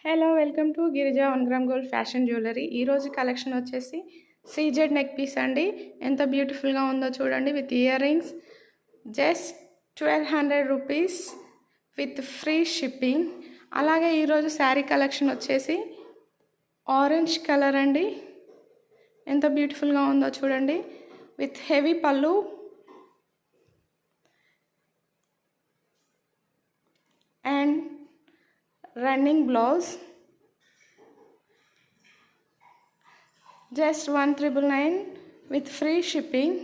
Hello welcome to Girija 1 gram gold fashion jewellery. ఈరోజు collection వచ్చేసి CZ neck piece అండి. ఎంత బ్యూటిఫుల్గా ఉందో చూడండి. With ear rings just 1200 rupees with free shipping. అలాగే ఈరోజు శారీ కలెక్షన్ వచ్చేసి ఆరెంజ్ కలర్ అండి. ఎంత బ్యూటిఫుల్గా ఉందో చూడండి. విత్ హెవీ పళ్ళు and running blouse. Just 1999 with free shipping.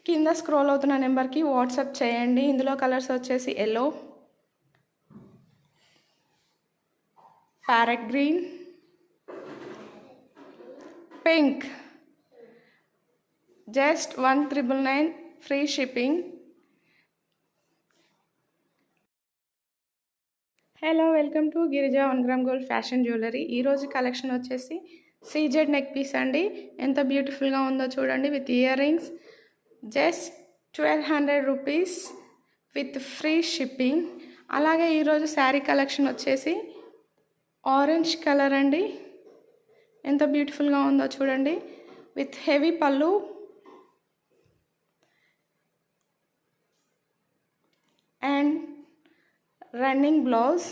కింద స్క్రోల్ అవుతున్న నెంబర్కి వాట్సాప్ చేయండి. ఇందులో కలర్స్ వచ్చేసి yellow, parrot green, pink. Just 1999 free shipping. Hello welcome to Girija 1 gram gold fashion jewellery. ఈరోజు కలెక్షన్ వచ్చేసి సీజెడ్ నెక్ పీస్ అండి. ఎంత బ్యూటిఫుల్గా ఉందో చూడండి. With ear rings just 1200 rupees with free shipping. అలాగే ఈరోజు శారీ కలెక్షన్ వచ్చేసి ఆరెంజ్ కలర్ అండి. ఎంత బ్యూటిఫుల్గా ఉందో చూడండి. విత్ హెవీ పళ్ళు and running blouse.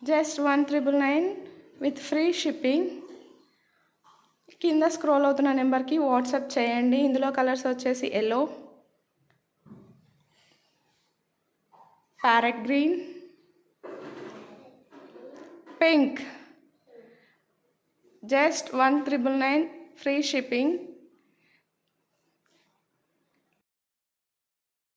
Just 1999 with free shipping. కింద స్క్రోల్ అవుతున్న నెంబర్కి వాట్సాప్ చేయండి. ఇందులో కలర్స్ వచ్చేసి yellow, parrot green, pink. Just 1999 free shipping.